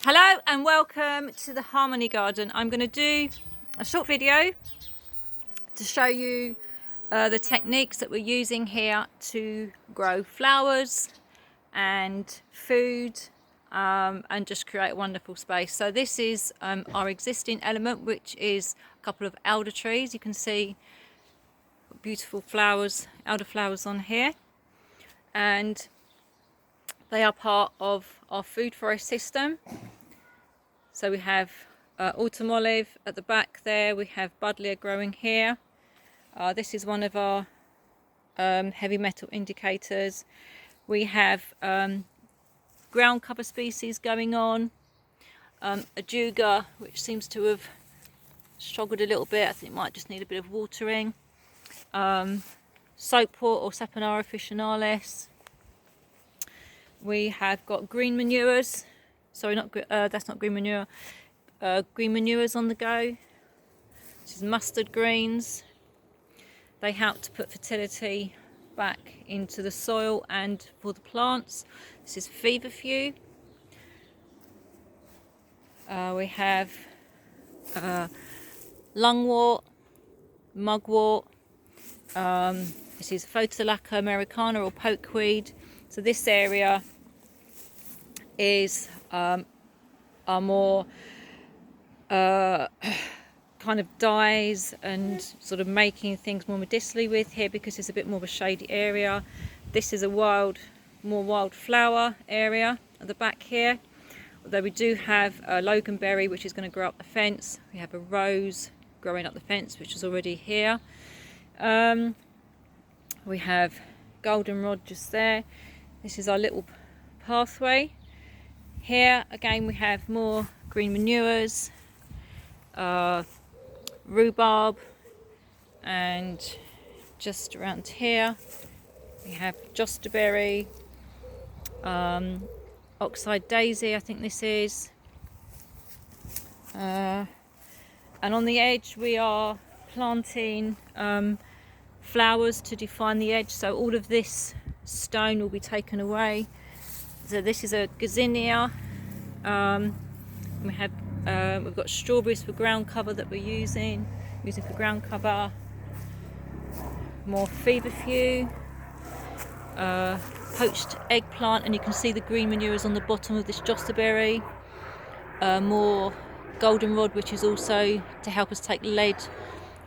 Hello and welcome to the Harmony Garden. I'm going to do a short video to show you the techniques that we're using here to grow flowers and food and just create a wonderful space. So this is our existing element, which is a couple of elder trees. You can see beautiful flowers, elder flowers on here, and they are part of our food forest system. So we have autumn olive at the back there, we have buddleia growing here. This is one of our heavy metal indicators. We have ground cover species going on, ajuga, which seems to have struggled a little bit. I think it might just need a bit of watering. Soapwort or Saponara officinalis. We have got green manures. Sorry, that's not green manure. Green manures on the go. This is mustard greens. They help to put fertility back into the soil and for the plants. This is feverfew. We have lungwort, mugwort. This is Photolacca americana or pokeweed. So this area is are more kind of dyes and sort of making things more medicinally with here, because it's a bit more of a shady area. This is a more wildflower area at the back here, although we do have a loganberry which is going to grow up the fence. We have a rose growing up the fence which is already here. We have goldenrod just there. This is our little pathway. Here again we have more green manures, rhubarb, and just around here we have jostaberry, oxide daisy I think this is, and on the edge we are planting flowers to define the edge, so all of this stone will be taken away. So this is a gazania. We've got strawberries for ground cover that we're using for ground cover. More feverfew, poached eggplant, and you can see the green manures on the bottom of this jostaberry. More goldenrod, which is also to help us take lead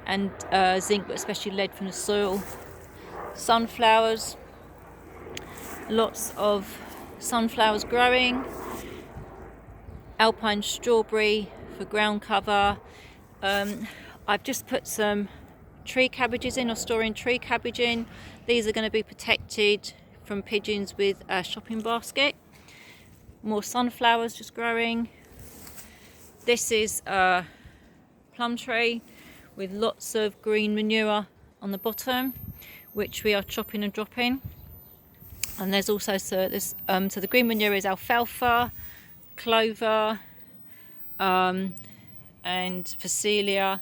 and zinc, but especially lead from the soil. Sunflowers, lots of sunflowers growing. Alpine strawberry for ground cover. I've just put some tree cabbages in, or storing tree cabbage in. These are going to be protected from pigeons with a shopping basket. More sunflowers just growing. This is a plum tree with lots of green manure on the bottom, which we are chopping and dropping. And there's also so the green manure is alfalfa, clover, and phacelia,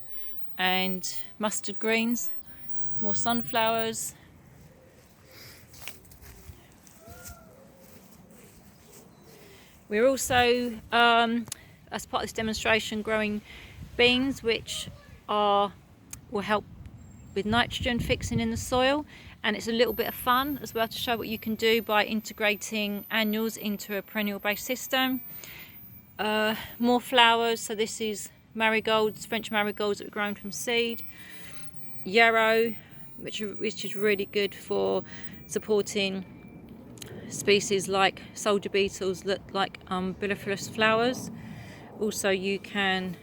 and mustard greens. More sunflowers. We're also, as part of this demonstration, growing beans, which will help with nitrogen fixing in the soil, and it's a little bit of fun as well to show what you can do by integrating annuals into a perennial based system. More flowers, so this is marigolds, French marigolds that were grown from seed. Yarrow, which is really good for supporting species like soldier beetles that like umbelliferous flowers. Also you can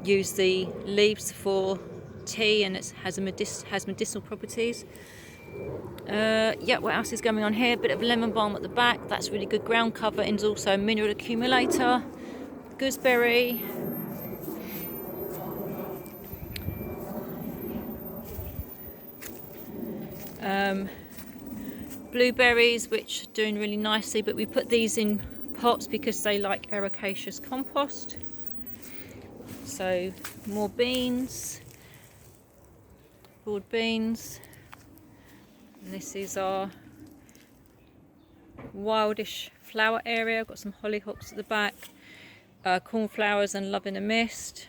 use the leaves for tea, and it has medicinal properties. What else is going on here? A bit of lemon balm at the back. That's really good ground cover, and is also a mineral accumulator. Gooseberry. Blueberries, which are doing really nicely, but we put these in pots because they like ericaceous compost. So more beans, broad beans. And this is our wildish flower area. I've got some hollyhocks at the back, cornflowers and love in a mist,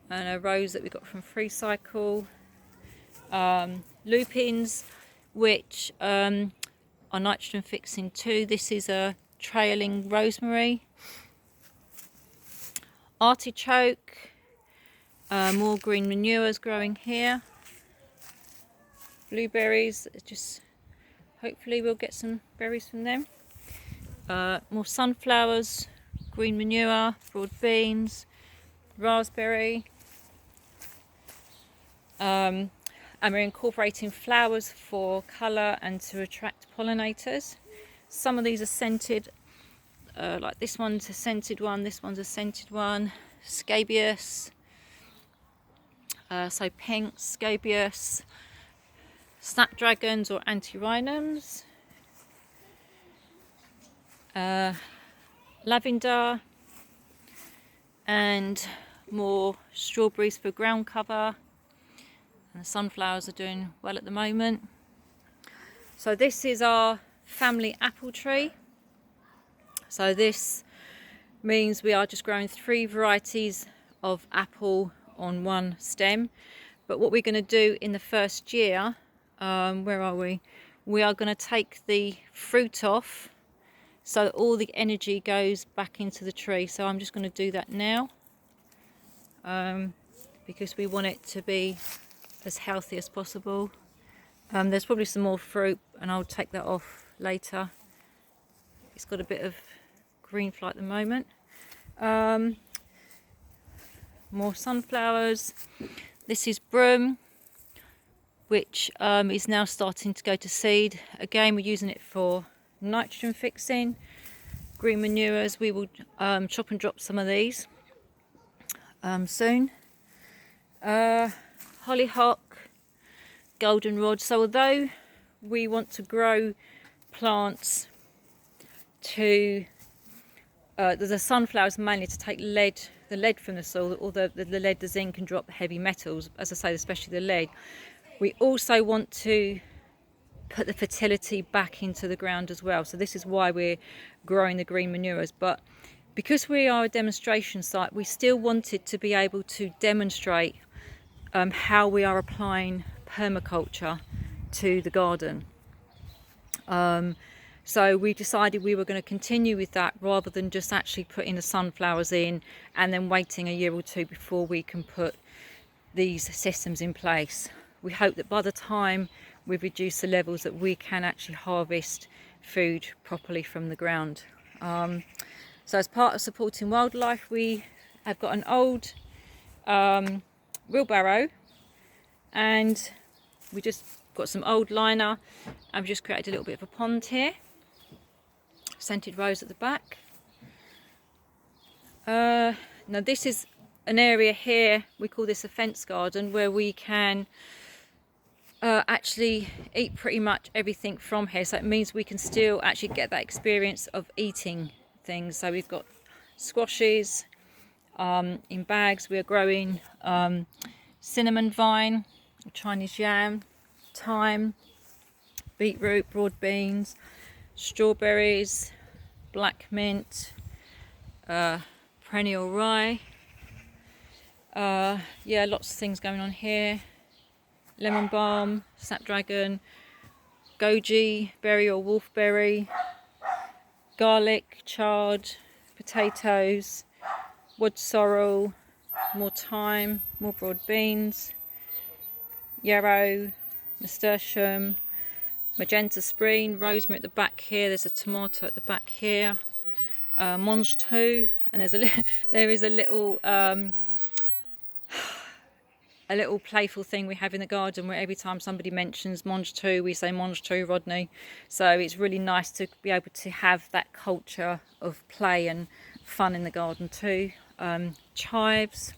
and a rose that we got from Free Cycle, lupins, which are nitrogen fixing too. This is a trailing rosemary, artichoke, more green manures growing here, blueberries, just hopefully we'll get some berries from them, more sunflowers, green manure, broad beans, raspberry, and we're incorporating flowers for colour and to attract pollinators. Some of these are scented, like this one's a scented one, this one's a scented one, scabious, so pink, scabious, snapdragons or antirrhinums, lavender, and more strawberries for ground cover, and the sunflowers are doing well at the moment. So this is our family apple tree. So this means we are just growing 3 varieties of apple on one stem, but what we're going to do in the first year, where are we are going to take the fruit off so that all the energy goes back into the tree. So I'm just going to do that now, because we want it to be as healthy as possible. There's probably some more fruit and I'll take that off later. It's got a bit of green fly at the moment. More sunflowers. This is broom, which is now starting to go to seed. Again, we're using it for nitrogen fixing. Green manures, we will chop and drop some of these soon. Hollyhock, goldenrod. So although we want to grow plants to the sunflowers mainly to take the lead from the soil, or the lead, the zinc, and drop the heavy metals, as I say, especially the lead, we also want to put the fertility back into the ground as well. So this is why we're growing the green manures. But because we are a demonstration site, we still wanted to be able to demonstrate how we are applying permaculture to the garden. So we decided we were going to continue with that rather than just actually putting the sunflowers in and then waiting a year or two before we can put these systems in place. We hope that by the time we've reduced the levels that we can actually harvest food properly from the ground. So as part of supporting wildlife, we have got an old wheelbarrow, and we just got some old liner, and we've just created a little bit of a pond here. Scented rose at the back. Now this is an area here, we call this a fence garden, where we can actually eat pretty much everything from here. So it means we can still actually get that experience of eating things. So we've got squashes in bags. We are growing cinnamon vine, Chinese yam, thyme, beetroot, broad beans, strawberries, black mint, perennial rye. Yeah, lots of things going on here. Lemon balm, snapdragon, goji berry or wolfberry, garlic, chard, potatoes, wood sorrel, more thyme, more broad beans, yarrow, nasturtium, magenta spreen, rosemary at the back here. There's a tomato at the back here, mange tout, and there is a little playful thing we have in the garden where every time somebody mentions mange tout, we say mange tout, Rodney. So it's really nice to be able to have that culture of play and fun in the garden too. Chives,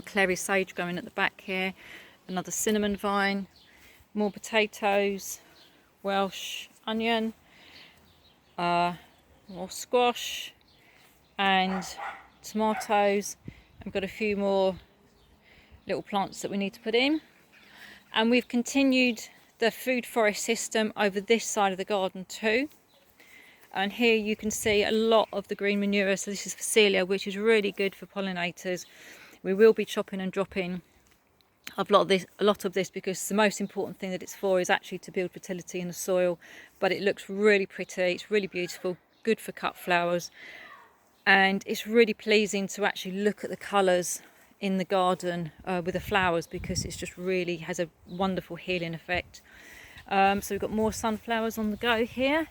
clary sage going at the back here, another cinnamon vine, more potatoes, Welsh onion, more squash and tomatoes. I've got a few more little plants that we need to put in, and we've continued the food forest system over this side of the garden too. And here you can see a lot of the green manure. So this is Phacelia, which is really good for pollinators. We will be chopping and dropping a lot of this because the most important thing that it's for is actually to build fertility in the soil. But it looks really pretty, it's really beautiful, good for cut flowers, and it's really pleasing to actually look at the colours in the garden with the flowers, because it's just really has a wonderful healing effect. So we've got more sunflowers on the go here.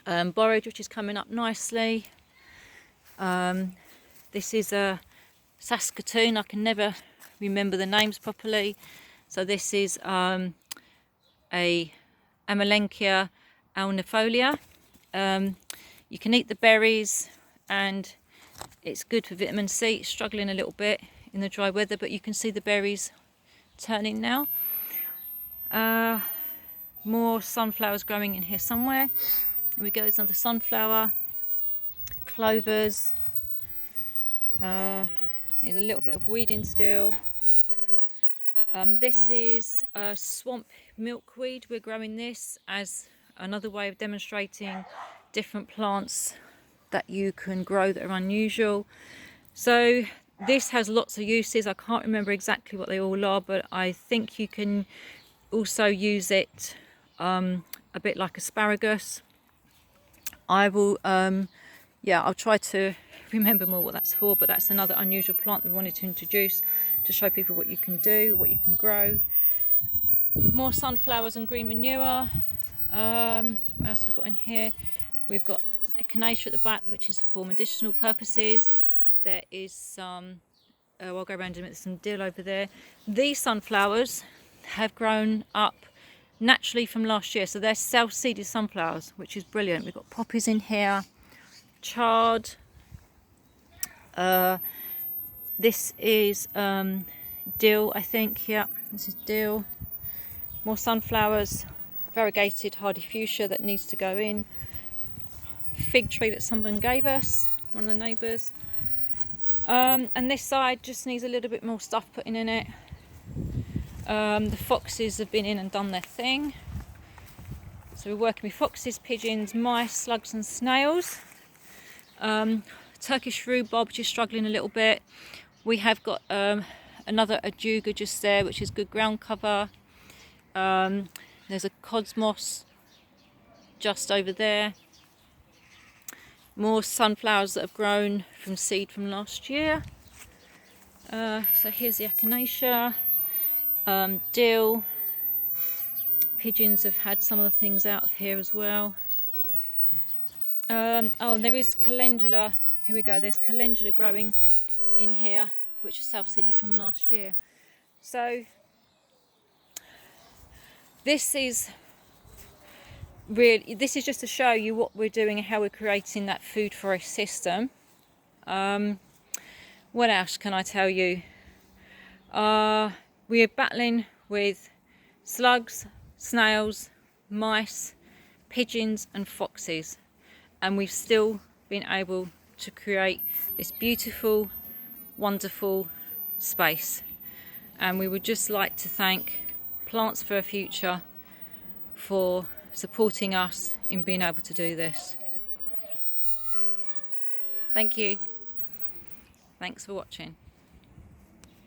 Borage, which is coming up nicely. This is a Saskatoon. I can never remember the names properly. So this is a Amelanchier alnifolia. You can eat the berries and it's good for vitamin C. It's struggling a little bit in the dry weather, but you can see the berries turning now. More sunflowers growing in here somewhere. Here we go, it's another sunflower. Clovers. Needs a little bit of weeding still. This is swamp milkweed. We're growing this as another way of demonstrating different plants that you can grow that are unusual. So this has lots of uses. I can't remember exactly what they all are, but I think you can also use it a bit like asparagus. I will I'll try to remember more what that's for, but that's another unusual plant that we wanted to introduce to show people what you can do, what you can grow. More sunflowers and green manure. What else have we got in here? We've got echinacea at the back, which is for medicinal purposes. There is some, I'll go around and there's some dill over there. These sunflowers have grown up naturally from last year, so they're self-seeded sunflowers, which is brilliant. We've got poppies in here, chard. This is dill, I think. Yeah, this is dill. More sunflowers, variegated hardy fuchsia that needs to go in. Fig tree that someone gave us, one of the neighbours. And this side just needs a little bit more stuff putting in it. The foxes have been in and done their thing. So we're working with foxes, pigeons, mice, slugs and snails. Turkish rhubarb, which is struggling a little bit. We have got another ajuga just there, which is good ground cover. There's a cosmos just over there. More sunflowers that have grown from seed from last year. So here's the echinacea, dill. Pigeons have had some of the things out of here as well. And there is calendula. Here we go, there's calendula growing in here, which is self-seeded from last year. So this is just to show you what we're doing and how we're creating that food forest system. What else can I tell you? We are battling with slugs, snails, mice, pigeons and foxes, and we've still been able to create this beautiful, wonderful space. And we would just like to thank Plants for a Future for supporting us in being able to do this. Thank you. Thanks for watching.